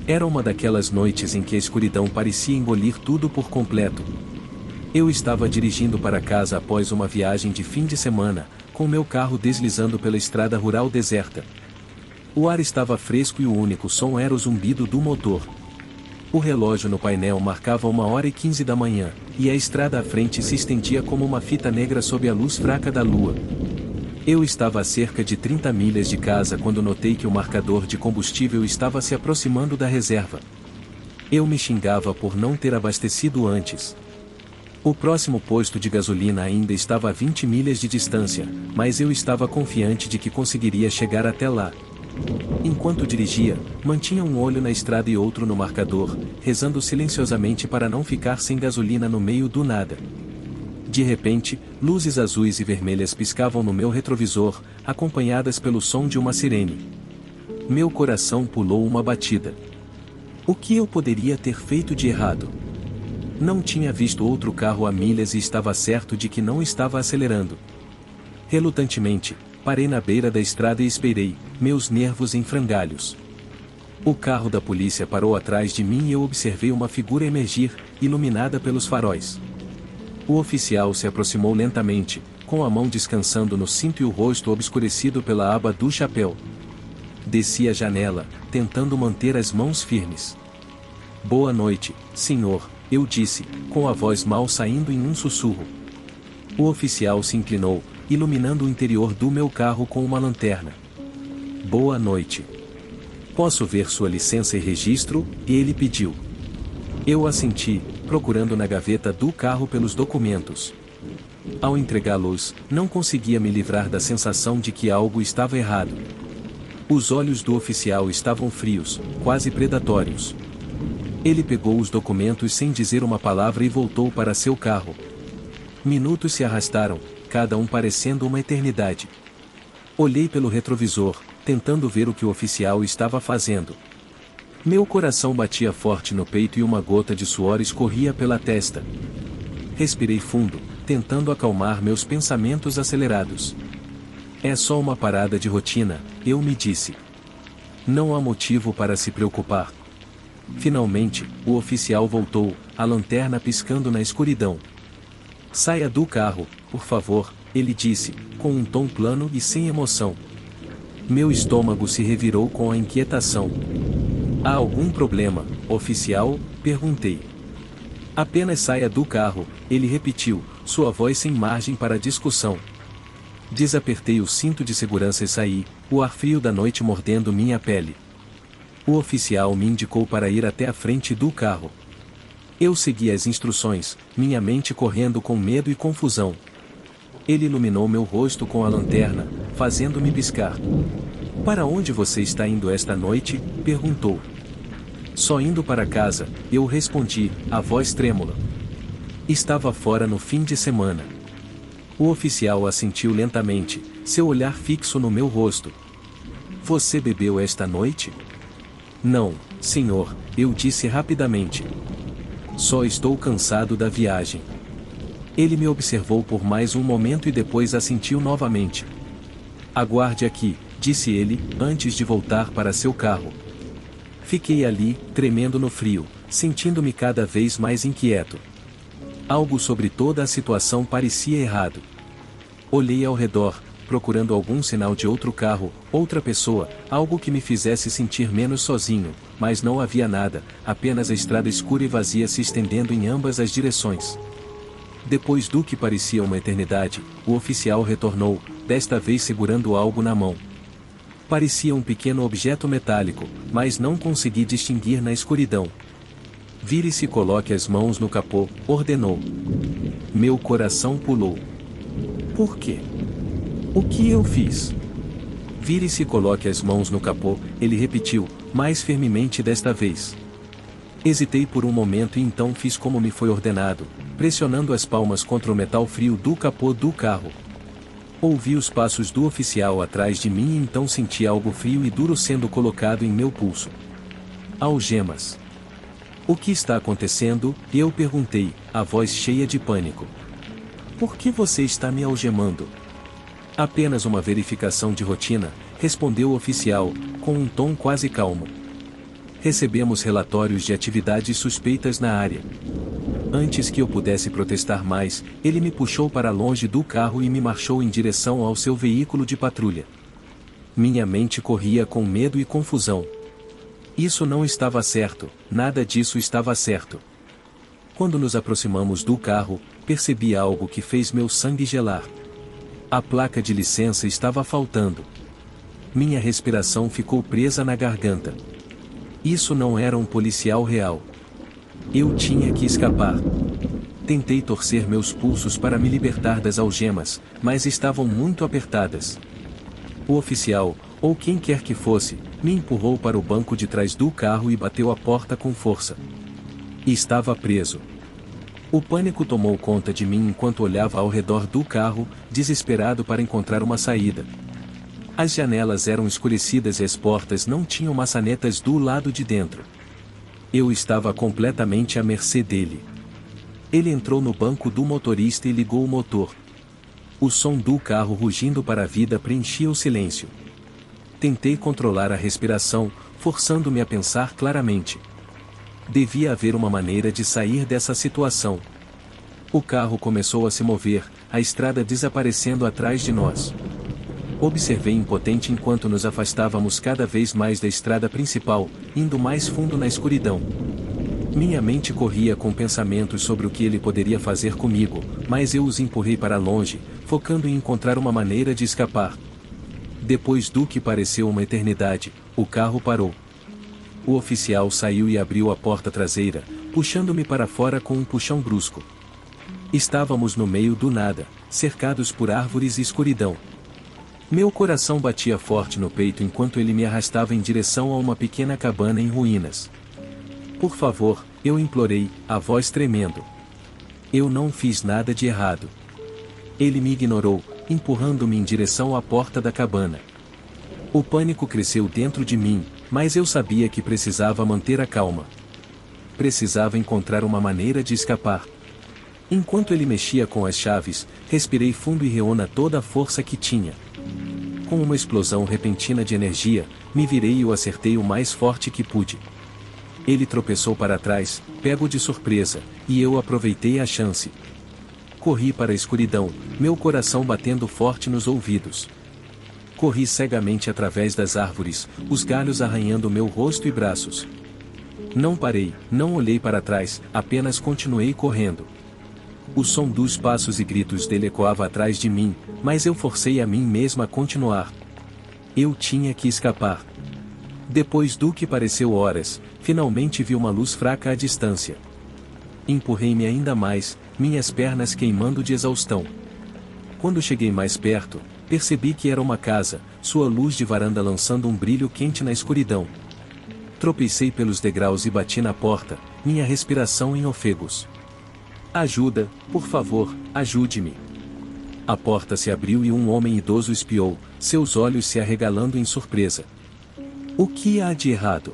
Era uma daquelas noites em que a escuridão parecia engolir tudo por completo. Eu estava dirigindo para casa após uma viagem de fim de semana, com meu carro deslizando pela estrada rural deserta. O ar estava fresco e o único som era o zumbido do motor. O relógio no painel marcava 1h15 da manhã, e a estrada à frente se estendia como uma fita negra sob a luz fraca da lua. Eu estava a cerca de 30 milhas de casa quando notei que o marcador de combustível estava se aproximando da reserva. Eu me xingava por não ter abastecido antes. O próximo posto de gasolina ainda estava a 20 milhas de distância, mas eu estava confiante de que conseguiria chegar até lá. Enquanto dirigia, mantinha um olho na estrada e outro no marcador, rezando silenciosamente para não ficar sem gasolina no meio do nada. De repente, luzes azuis e vermelhas piscavam no meu retrovisor, acompanhadas pelo som de uma sirene. Meu coração pulou uma batida. O que eu poderia ter feito de errado? Não tinha visto outro carro há milhas e estava certo de que não estava acelerando. Relutantemente, parei na beira da estrada e esperei, meus nervos em frangalhos. O carro da polícia parou atrás de mim e eu observei uma figura emergir, iluminada pelos faróis. O oficial se aproximou lentamente, com a mão descansando no cinto e o rosto obscurecido pela aba do chapéu. Desci a janela, tentando manter as mãos firmes. "Boa noite, senhor", eu disse, com a voz mal saindo em um sussurro. O oficial se inclinou, iluminando o interior do meu carro com uma lanterna. "Boa noite. Posso ver sua licença e registro?", ele pediu. Eu assenti, procurando na gaveta do carro pelos documentos. Ao entregá-los, não conseguia me livrar da sensação de que algo estava errado. Os olhos do oficial estavam frios, quase predatórios. Ele pegou os documentos sem dizer uma palavra e voltou para seu carro. Minutos se arrastaram, cada um parecendo uma eternidade. Olhei pelo retrovisor, tentando ver o que o oficial estava fazendo. Meu coração batia forte no peito e uma gota de suor escorria pela testa. Respirei fundo, tentando acalmar meus pensamentos acelerados. "É só uma parada de rotina", eu me disse. "Não há motivo para se preocupar." Finalmente, o oficial voltou, a lanterna piscando na escuridão. "Saia do carro, por favor", ele disse, com um tom plano e sem emoção. Meu estômago se revirou com a inquietação. "Há algum problema, oficial?", perguntei. "Apenas saia do carro", ele repetiu, sua voz sem margem para discussão. Desapertei o cinto de segurança e saí, o ar frio da noite mordendo minha pele. O oficial me indicou para ir até a frente do carro. Eu segui as instruções, minha mente correndo com medo e confusão. Ele iluminou meu rosto com a lanterna, fazendo-me piscar. "Para onde você está indo esta noite?", perguntou. "Só indo para casa", eu respondi, a voz trêmula. Estava fora no fim de semana. O oficial assentiu lentamente, seu olhar fixo no meu rosto. "Você bebeu esta noite?" "Não, senhor", eu disse rapidamente. "Só estou cansado da viagem." Ele me observou por mais um momento e depois assentiu novamente. "Aguarde aqui", disse ele, antes de voltar para seu carro. Fiquei ali, tremendo no frio, sentindo-me cada vez mais inquieto. Algo sobre toda a situação parecia errado. Olhei ao redor, procurando algum sinal de outro carro, outra pessoa, algo que me fizesse sentir menos sozinho, mas não havia nada, apenas a estrada escura e vazia se estendendo em ambas as direções. Depois do que parecia uma eternidade, o oficial retornou, desta vez segurando algo na mão. Parecia um pequeno objeto metálico, mas não consegui distinguir na escuridão. "Vire-se e coloque as mãos no capô", ordenou. Meu coração pulou. Por quê? O que eu fiz? "Vire-se e coloque as mãos no capô", ele repetiu, mais firmemente desta vez. Hesitei por um momento e então fiz como me foi ordenado, pressionando as palmas contra o metal frio do capô do carro. Ouvi os passos do oficial atrás de mim e então senti algo frio e duro sendo colocado em meu pulso. Algemas. "O que está acontecendo?", eu perguntei, a voz cheia de pânico. "Por que você está me algemando?" "Apenas uma verificação de rotina", respondeu o oficial, com um tom quase calmo. recebemos relatórios de atividades suspeitas na área. Antes que eu pudesse protestar mais, ele me puxou para longe do carro e me marchou em direção ao seu veículo de patrulha. Minha mente corria com medo e confusão. Isso não estava certo, nada disso estava certo. Quando nos aproximamos do carro, percebi algo que fez meu sangue gelar. A placa de licença estava faltando. Minha respiração ficou presa na garganta. Isso não era um policial real. Eu tinha que escapar. Tentei torcer meus pulsos para me libertar das algemas, mas estavam muito apertadas. O oficial, ou quem quer que fosse, me empurrou para o banco de trás do carro e bateu a porta com força. Estava preso. O pânico tomou conta de mim enquanto olhava ao redor do carro, desesperado para encontrar uma saída. As janelas eram escurecidas e as portas não tinham maçanetas do lado de dentro. Eu estava completamente à mercê dele. Ele entrou no banco do motorista e ligou o motor. O som do carro rugindo para a vida preenchia o silêncio. Tentei controlar a respiração, forçando-me a pensar claramente. Devia haver uma maneira de sair dessa situação. O carro começou a se mover, a estrada desaparecendo atrás de nós. Observei impotente enquanto nos afastávamos cada vez mais da estrada principal, indo mais fundo na escuridão. Minha mente corria com pensamentos sobre o que ele poderia fazer comigo, mas eu os empurrei para longe, focando em encontrar uma maneira de escapar. Depois do que pareceu uma eternidade, o carro parou. O oficial saiu e abriu a porta traseira, puxando-me para fora com um puxão brusco. Estávamos no meio do nada, cercados por árvores e escuridão. Meu coração batia forte no peito enquanto ele me arrastava em direção a uma pequena cabana em ruínas. Por favor, eu implorei, a voz tremendo. Eu não fiz nada de errado. Ele me ignorou, empurrando-me em direção à porta da cabana. O pânico cresceu dentro de mim, mas eu sabia que precisava manter a calma. Precisava encontrar uma maneira de escapar. Enquanto ele mexia com as chaves, respirei fundo e reúna toda a força que tinha. Com uma explosão repentina de energia, me virei e o acertei o mais forte que pude. Ele tropeçou para trás, pego de surpresa, e eu aproveitei a chance. Corri para a escuridão, meu coração batendo forte nos ouvidos. Corri cegamente através das árvores, os galhos arranhando meu rosto e braços. Não parei, não olhei para trás, apenas continuei correndo. O som dos passos e gritos dele ecoava atrás de mim, mas eu forcei a mim mesma a continuar. Eu tinha que escapar. Depois do que pareceu horas, finalmente vi uma luz fraca à distância. Empurrei-me ainda mais, minhas pernas queimando de exaustão. Quando cheguei mais perto, percebi que era uma casa, sua luz de varanda lançando um brilho quente na escuridão. Tropecei pelos degraus e bati na porta, minha respiração em ofegos. Ajuda, por favor, ajude-me. A porta se abriu e um homem idoso espiou, seus olhos se arregalando em surpresa. O que há de errado?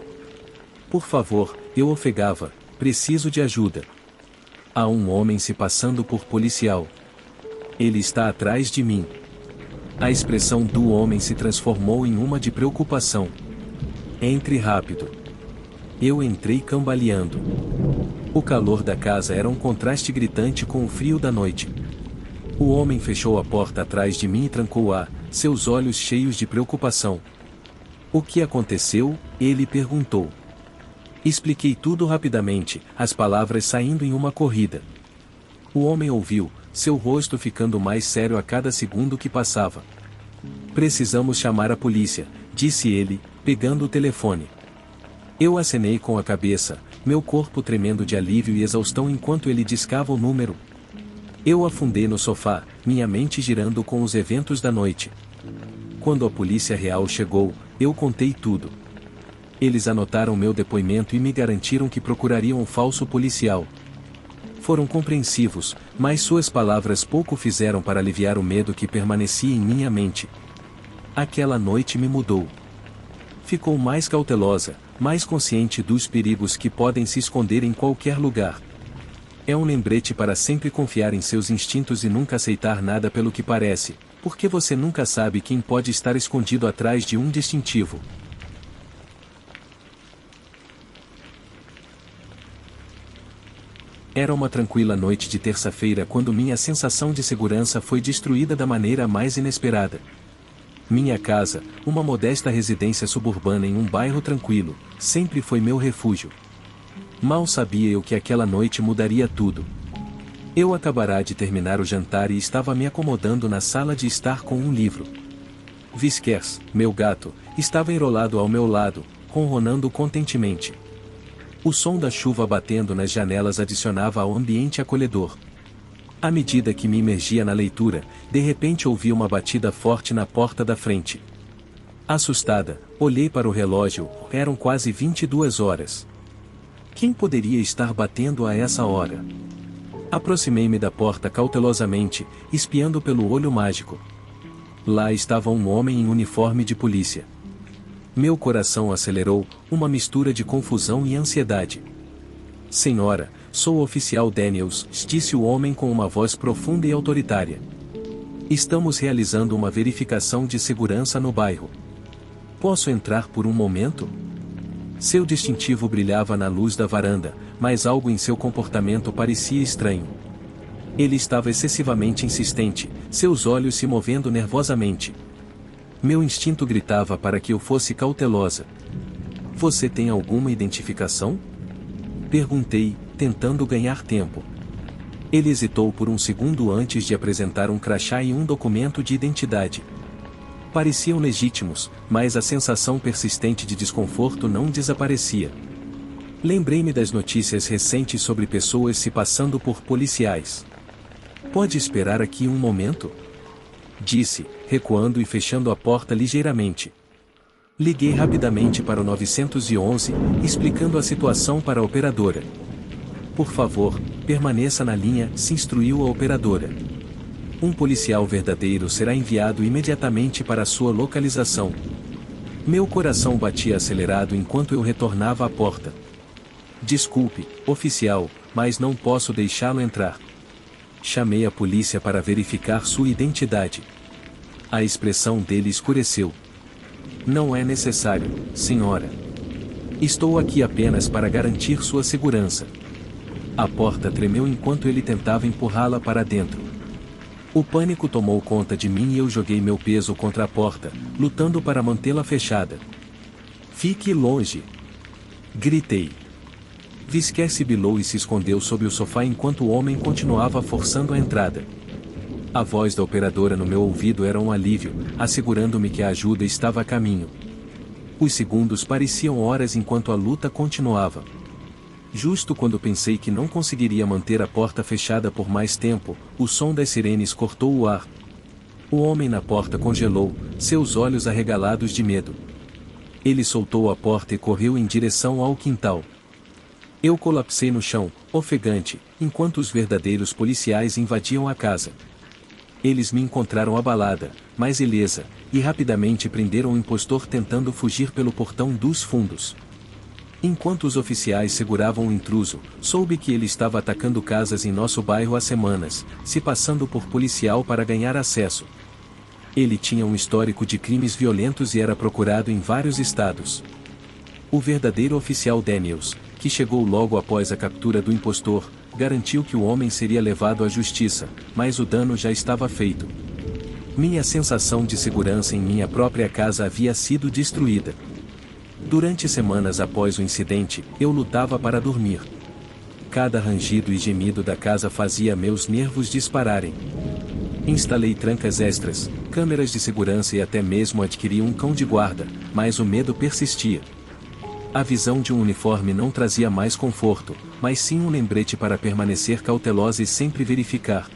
Por favor, eu ofegava, preciso de ajuda. Há um homem se passando por policial. Ele está atrás de mim. A expressão do homem se transformou em uma de preocupação. Entre rápido. Eu entrei cambaleando. O calor da casa era um contraste gritante com o frio da noite. O homem fechou a porta atrás de mim e trancou-a, seus olhos cheios de preocupação. O que aconteceu? Ele perguntou. Expliquei tudo rapidamente, as palavras saindo em uma corrida. O homem ouviu, seu rosto ficando mais sério a cada segundo que passava. Precisamos chamar a polícia, disse ele, pegando o telefone. Eu acenei com a cabeça, meu corpo tremendo de alívio e exaustão enquanto ele discava o número. Eu afundei no sofá, minha mente girando com os eventos da noite. Quando a polícia real chegou, eu contei tudo. Eles anotaram meu depoimento e me garantiram que procurariam um falso policial. Foram compreensivos, mas suas palavras pouco fizeram para aliviar o medo que permanecia em minha mente. Aquela noite me mudou. Ficou mais cautelosa, mais consciente dos perigos que podem se esconder em qualquer lugar. É um lembrete para sempre confiar em seus instintos e nunca aceitar nada pelo que parece, porque você nunca sabe quem pode estar escondido atrás de um distintivo. Era uma tranquila noite de terça-feira quando minha sensação de segurança foi destruída da maneira mais inesperada. Minha casa, uma modesta residência suburbana em um bairro tranquilo, sempre foi meu refúgio. Mal sabia eu que aquela noite mudaria tudo. Eu acabara de terminar o jantar e estava me acomodando na sala de estar com um livro. Viskers, meu gato, estava enrolado ao meu lado, ronronando contentemente. O som da chuva batendo nas janelas adicionava ao ambiente acolhedor. À medida que me imergia na leitura, de repente ouvi uma batida forte na porta da frente. Assustada, olhei para o relógio, eram quase 22 horas. Quem poderia estar batendo a essa hora? Aproximei-me da porta cautelosamente, espiando pelo olho mágico. Lá estava um homem em uniforme de polícia. Meu coração acelerou, uma mistura de confusão e ansiedade. Senhora, sou o oficial Daniels, disse o homem com uma voz profunda e autoritária. Estamos realizando uma verificação de segurança no bairro. Posso entrar por um momento? Seu distintivo brilhava na luz da varanda, mas algo em seu comportamento parecia estranho. Ele estava excessivamente insistente, seus olhos se movendo nervosamente. Meu instinto gritava para que eu fosse cautelosa. Você tem alguma identificação? Perguntei, tentando ganhar tempo. Ele hesitou por um segundo antes de apresentar um crachá e um documento de identidade. Pareciam legítimos, mas a sensação persistente de desconforto não desaparecia. Lembrei-me das notícias recentes sobre pessoas se passando por policiais. Pode esperar aqui um momento? Disse, recuando e fechando a porta ligeiramente. Liguei rapidamente para o 911, explicando a situação para a operadora. Por favor, permaneça na linha, se instruiu a operadora. Um policial verdadeiro será enviado imediatamente para a sua localização. Meu coração batia acelerado enquanto eu retornava à porta. Desculpe, oficial, mas não posso deixá-lo entrar. Chamei a polícia para verificar sua identidade. A expressão dele escureceu. Não é necessário, senhora. Estou aqui apenas para garantir sua segurança. A porta tremeu enquanto ele tentava empurrá-la para dentro. O pânico tomou conta de mim e eu joguei meu peso contra a porta, lutando para mantê-la fechada. Fique longe! Gritei. Visker sibilou e se escondeu sob o sofá enquanto o homem continuava forçando a entrada. A voz da operadora no meu ouvido era um alívio, assegurando-me que a ajuda estava a caminho. Os segundos pareciam horas enquanto a luta continuava. Justo quando pensei que não conseguiria manter a porta fechada por mais tempo, o som das sirenes cortou o ar. O homem na porta congelou, seus olhos arregalados de medo. Ele soltou a porta e correu em direção ao quintal. Eu colapsei no chão, ofegante, enquanto os verdadeiros policiais invadiam a casa. Eles me encontraram abalada, mas ilesa, e rapidamente prenderam o impostor tentando fugir pelo portão dos fundos. Enquanto os oficiais seguravam o intruso, soube que ele estava atacando casas em nosso bairro há semanas, se passando por policial para ganhar acesso. Ele tinha um histórico de crimes violentos e era procurado em vários estados. O verdadeiro oficial Daniels, que chegou logo após a captura do impostor, garantiu que o homem seria levado à justiça, mas o dano já estava feito. Minha sensação de segurança em minha própria casa havia sido destruída. Durante semanas após o incidente, eu lutava para dormir. Cada rangido e gemido da casa fazia meus nervos dispararem. Instalei trancas extras, câmeras de segurança e até mesmo adquiri um cão de guarda, mas o medo persistia. A visão de um uniforme não trazia mais conforto, mas sim um lembrete para permanecer cautelosa e sempre verificar.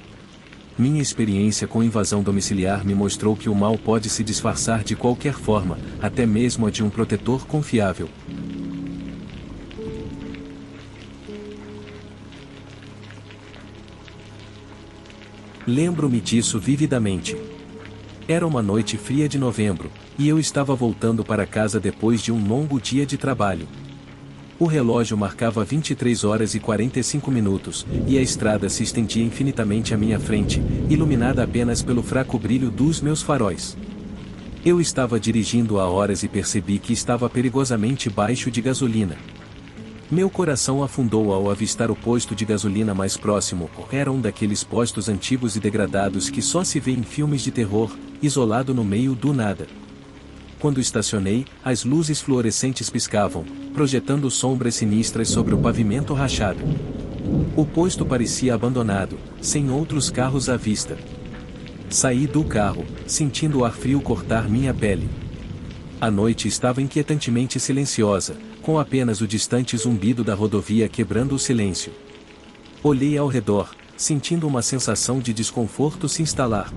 Minha experiência com invasão domiciliar me mostrou que o mal pode se disfarçar de qualquer forma, até mesmo a de um protetor confiável. Lembro-me disso vividamente. Era uma noite fria de novembro, e eu estava voltando para casa depois de um longo dia de trabalho. O relógio marcava 23 horas e 45 minutos, e a estrada se estendia infinitamente à minha frente, iluminada apenas pelo fraco brilho dos meus faróis. Eu estava dirigindo há horas e percebi que estava perigosamente baixo de gasolina. Meu coração afundou ao avistar o posto de gasolina mais próximo. Era um daqueles postos antigos e degradados que só se vê em filmes de terror, isolado no meio do nada. Quando estacionei, as luzes fluorescentes piscavam, projetando sombras sinistras sobre o pavimento rachado. O posto parecia abandonado, sem outros carros à vista. Saí do carro, sentindo o ar frio cortar minha pele. A noite estava inquietantemente silenciosa, com apenas o distante zumbido da rodovia quebrando o silêncio. Olhei ao redor, sentindo uma sensação de desconforto se instalar.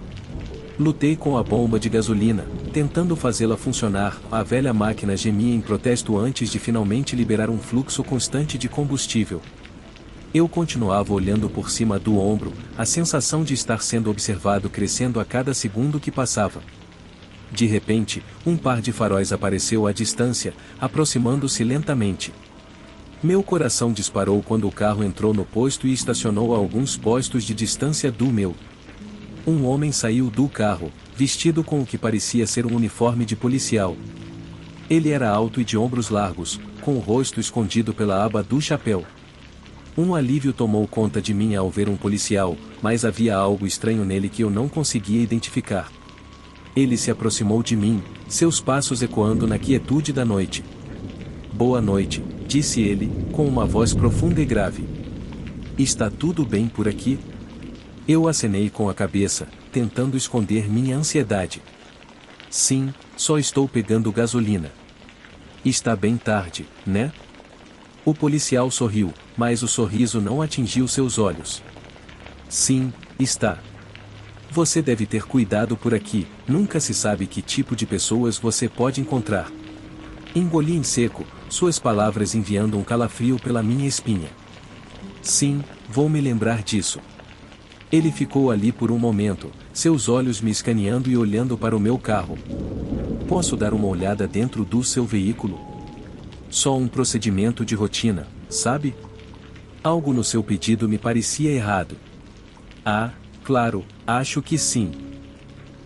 Lutei com a bomba de gasolina, tentando fazê-la funcionar. A velha máquina gemia em protesto antes de finalmente liberar um fluxo constante de combustível. Eu continuava olhando por cima do ombro, a sensação de estar sendo observado crescendo a cada segundo que passava. De repente, um par de faróis apareceu à distância, aproximando-se lentamente. Meu coração disparou quando o carro entrou no posto e estacionou a alguns postos de distância do meu. Um homem saiu do carro, vestido com o que parecia ser um uniforme de policial. Ele era alto e de ombros largos, com o rosto escondido pela aba do chapéu. Um alívio tomou conta de mim ao ver um policial, mas havia algo estranho nele que eu não conseguia identificar. Ele se aproximou de mim, seus passos ecoando na quietude da noite. "Boa noite", disse ele, com uma voz profunda e grave. "Está tudo bem por aqui?" Eu acenei com a cabeça, tentando esconder minha ansiedade. "Sim, só estou pegando gasolina." "Está bem tarde, né?" O policial sorriu, mas o sorriso não atingiu seus olhos. "Sim, está. Você deve ter cuidado por aqui, nunca se sabe que tipo de pessoas você pode encontrar." Engoli em seco, suas palavras enviando um calafrio pela minha espinha. "Sim, vou me lembrar disso." Ele ficou ali por um momento, seus olhos me escaneando e olhando para o meu carro. "Posso dar uma olhada dentro do seu veículo?" "Só um procedimento de rotina, sabe?" Algo no seu pedido me parecia errado. "Ah, claro, acho que sim."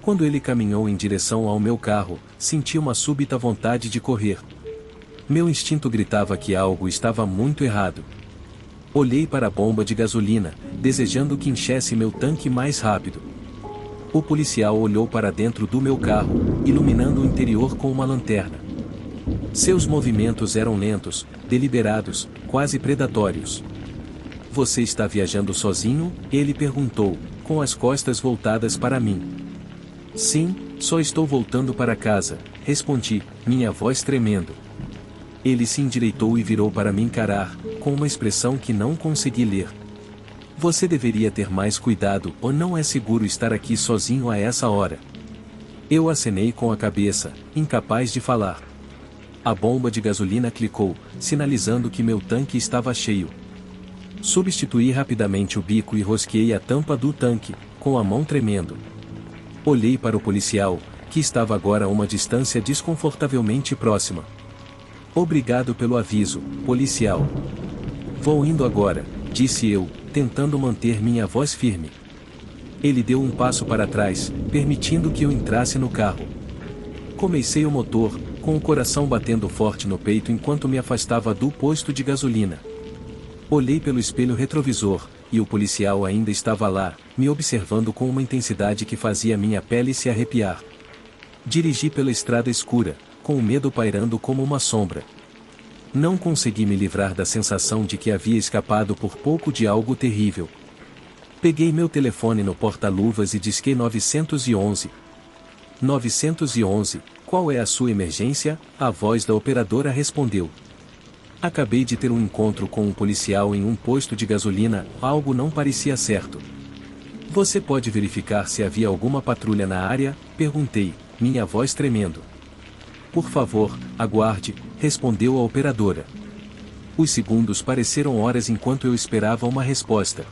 Quando ele caminhou em direção ao meu carro, senti uma súbita vontade de correr. Meu instinto gritava que algo estava muito errado. Olhei para a bomba de gasolina, desejando que enchesse meu tanque mais rápido. O policial olhou para dentro do meu carro, iluminando o interior com uma lanterna. Seus movimentos eram lentos, deliberados, quase predatórios. "Você está viajando sozinho?" ele perguntou, com as costas voltadas para mim. "Sim, só estou voltando para casa", respondi, minha voz tremendo. Ele se endireitou e virou para me encarar, com uma expressão que não consegui ler. "Você deveria ter mais cuidado, ou não é seguro estar aqui sozinho a essa hora." Eu acenei com a cabeça, incapaz de falar. A bomba de gasolina clicou, sinalizando que meu tanque estava cheio. Substituí rapidamente o bico e rosqueei a tampa do tanque, com a mão tremendo. Olhei para o policial, que estava agora a uma distância desconfortavelmente próxima. "Obrigado pelo aviso, policial." "Vou indo agora", disse eu, tentando manter minha voz firme. Ele deu um passo para trás, permitindo que eu entrasse no carro. Comecei o motor, com o coração batendo forte no peito enquanto me afastava do posto de gasolina. Olhei pelo espelho retrovisor, e o policial ainda estava lá, me observando com uma intensidade que fazia minha pele se arrepiar. Dirigi pela estrada escura, com o medo pairando como uma sombra. Não consegui me livrar da sensação de que havia escapado por pouco de algo terrível. Peguei meu telefone no porta-luvas e disquei 911. 911, qual é a sua emergência? A voz da operadora respondeu. Acabei de ter um encontro com um policial em um posto de gasolina, algo não parecia certo. Você pode verificar se havia alguma patrulha na área? Perguntei, minha voz tremendo. Por favor, aguarde, respondeu a operadora. Os segundos pareceram horas enquanto eu esperava uma resposta.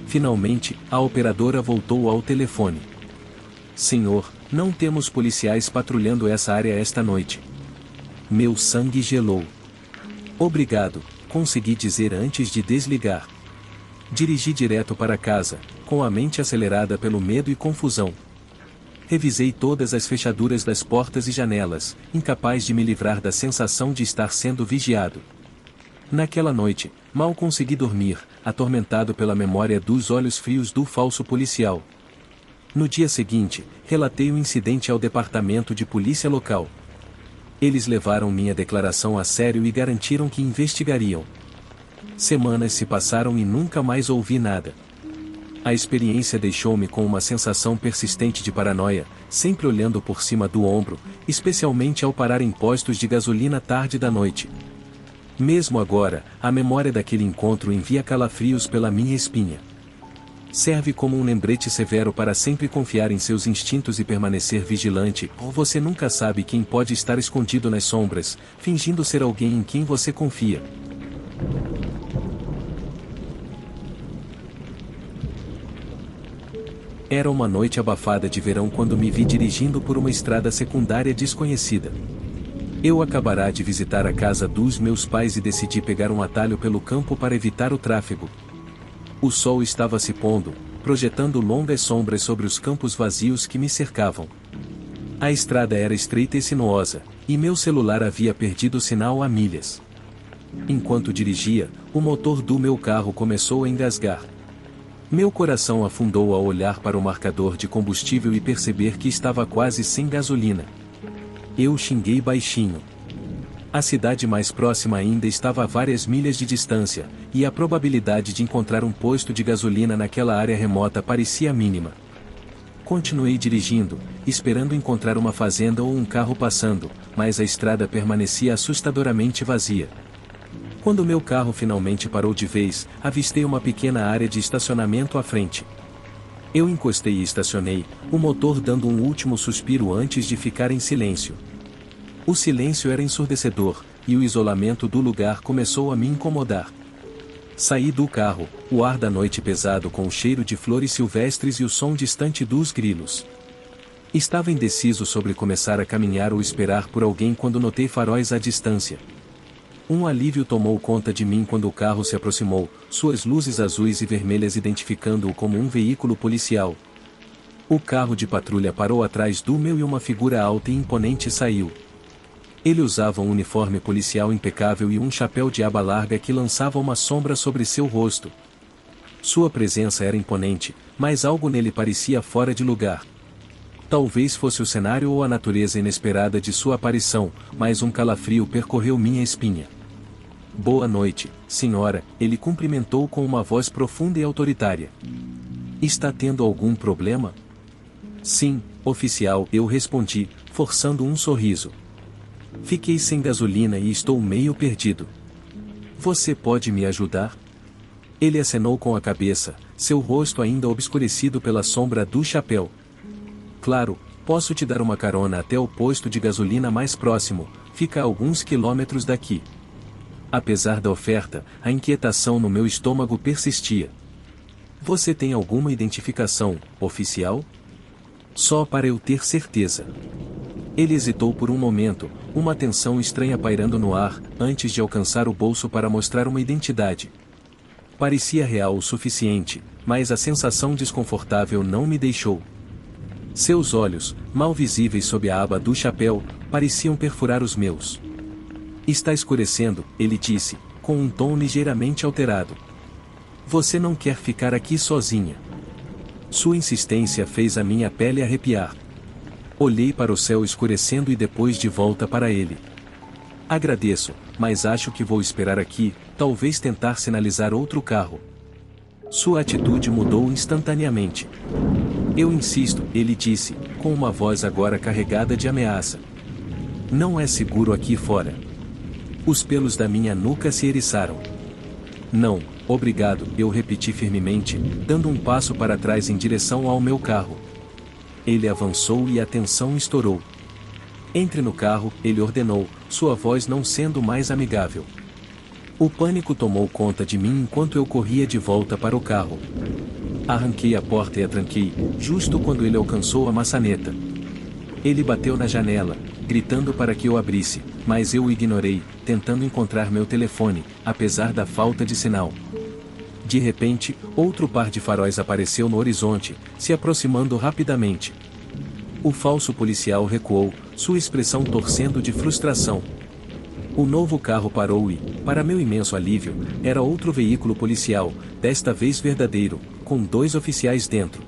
Finalmente, a operadora voltou ao telefone. Senhor, não temos policiais patrulhando essa área esta noite. Meu sangue gelou. Obrigado, consegui dizer antes de desligar. Dirigi direto para casa, com a mente acelerada pelo medo e confusão. Revisei todas as fechaduras das portas e janelas, incapaz de me livrar da sensação de estar sendo vigiado. Naquela noite, mal consegui dormir, atormentado pela memória dos olhos frios do falso policial. No dia seguinte, relatei o incidente ao departamento de polícia local. Eles levaram minha declaração a sério e garantiram que investigariam. Semanas se passaram e nunca mais ouvi nada. A experiência deixou-me com uma sensação persistente de paranoia, sempre olhando por cima do ombro, especialmente ao parar em postos de gasolina tarde da noite. Mesmo agora, a memória daquele encontro envia calafrios pela minha espinha. Serve como um lembrete severo para sempre confiar em seus instintos e permanecer vigilante, ou você nunca sabe quem pode estar escondido nas sombras, fingindo ser alguém em quem você confia. Era uma noite abafada de verão quando me vi dirigindo por uma estrada secundária desconhecida. Eu acabara de visitar a casa dos meus pais e decidi pegar um atalho pelo campo para evitar o tráfego. O sol estava se pondo, projetando longas sombras sobre os campos vazios que me cercavam. A estrada era estreita e sinuosa, e meu celular havia perdido o sinal há milhas. Enquanto dirigia, o motor do meu carro começou a engasgar. Meu coração afundou ao olhar para o marcador de combustível e perceber que estava quase sem gasolina. Eu xinguei baixinho. A cidade mais próxima ainda estava a várias milhas de distância, e a probabilidade de encontrar um posto de gasolina naquela área remota parecia mínima. Continuei dirigindo, esperando encontrar uma fazenda ou um carro passando, mas a estrada permanecia assustadoramente vazia. Quando meu carro finalmente parou de vez, avistei uma pequena área de estacionamento à frente. Eu encostei e estacionei, o motor dando um último suspiro antes de ficar em silêncio. O silêncio era ensurdecedor, e o isolamento do lugar começou a me incomodar. Saí do carro, o ar da noite pesado com o cheiro de flores silvestres e o som distante dos grilos. Estava indeciso sobre começar a caminhar ou esperar por alguém quando notei faróis à distância. Um alívio tomou conta de mim quando o carro se aproximou, suas luzes azuis e vermelhas identificando-o como um veículo policial. O carro de patrulha parou atrás do meu e uma figura alta e imponente saiu. Ele usava um uniforme policial impecável e um chapéu de aba larga que lançava uma sombra sobre seu rosto. Sua presença era imponente, mas algo nele parecia fora de lugar. Talvez fosse o cenário ou a natureza inesperada de sua aparição, mas um calafrio percorreu minha espinha. Boa noite, senhora, ele cumprimentou com uma voz profunda e autoritária. Está tendo algum problema? Sim, oficial, eu respondi, forçando um sorriso. Fiquei sem gasolina e estou meio perdido. Você pode me ajudar? Ele acenou com a cabeça, seu rosto ainda obscurecido pela sombra do chapéu. Claro, posso te dar uma carona até o posto de gasolina mais próximo, fica a alguns quilômetros daqui. Apesar da oferta, a inquietação no meu estômago persistia. Você tem alguma identificação, oficial? Só para eu ter certeza. Ele hesitou por um momento, uma tensão estranha pairando no ar, antes de alcançar o bolso para mostrar uma identidade. Parecia real o suficiente, mas a sensação desconfortável não me deixou. Seus olhos, mal visíveis sob a aba do chapéu, pareciam perfurar os meus. Está escurecendo, ele disse, com um tom ligeiramente alterado. Você não quer ficar aqui sozinha. Sua insistência fez a minha pele arrepiar. Olhei para o céu escurecendo e depois de volta para ele. Agradeço, mas acho que vou esperar aqui, talvez tentar sinalizar outro carro. Sua atitude mudou instantaneamente. Eu insisto, ele disse, com uma voz agora carregada de ameaça. Não é seguro aqui fora. Os pelos da minha nuca se eriçaram. Não, obrigado, eu repeti firmemente, dando um passo para trás em direção ao meu carro. Ele avançou e a tensão estourou. Entre no carro, ele ordenou, sua voz não sendo mais amigável. O pânico tomou conta de mim enquanto eu corria de volta para o carro. Arranquei a porta e a tranquei, justo quando ele alcançou a maçaneta. Ele bateu na janela, gritando para que eu abrisse, mas eu o ignorei, tentando encontrar meu telefone, apesar da falta de sinal. De repente, outro par de faróis apareceu no horizonte, se aproximando rapidamente. O falso policial recuou, sua expressão torcendo de frustração. O novo carro parou e, para meu imenso alívio, era outro veículo policial, desta vez verdadeiro, com 2 oficiais dentro.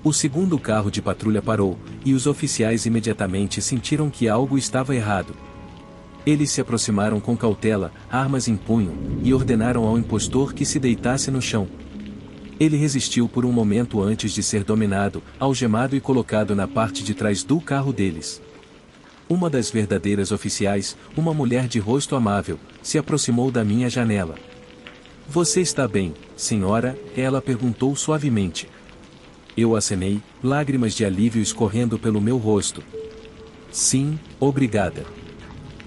O segundo carro de patrulha parou, e os oficiais imediatamente sentiram que algo estava errado. Eles se aproximaram com cautela, armas em punho, e ordenaram ao impostor que se deitasse no chão. Ele resistiu por um momento antes de ser dominado, algemado e colocado na parte de trás do carro deles. Uma das verdadeiras oficiais, uma mulher de rosto amável, se aproximou da minha janela. "Você está bem, senhora?" ela perguntou suavemente. Eu acenei, lágrimas de alívio escorrendo pelo meu rosto. "Sim, obrigada."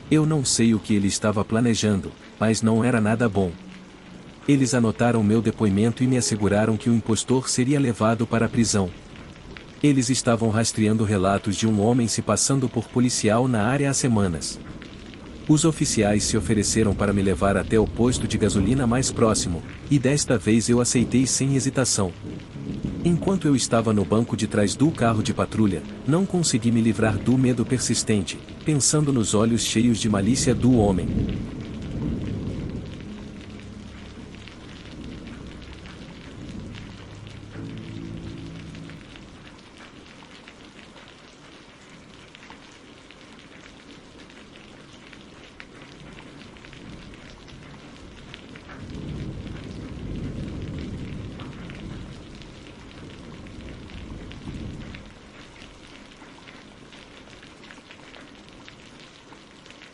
Eu não sei o que ele estava planejando, mas não era nada bom. Eles anotaram meu depoimento e me asseguraram que o impostor seria levado para a prisão. Eles estavam rastreando relatos de um homem se passando por policial na área há semanas. Os oficiais se ofereceram para me levar até o posto de gasolina mais próximo, e desta vez eu aceitei sem hesitação. Enquanto eu estava no banco de trás do carro de patrulha, não consegui me livrar do medo persistente, pensando nos olhos cheios de malícia do homem.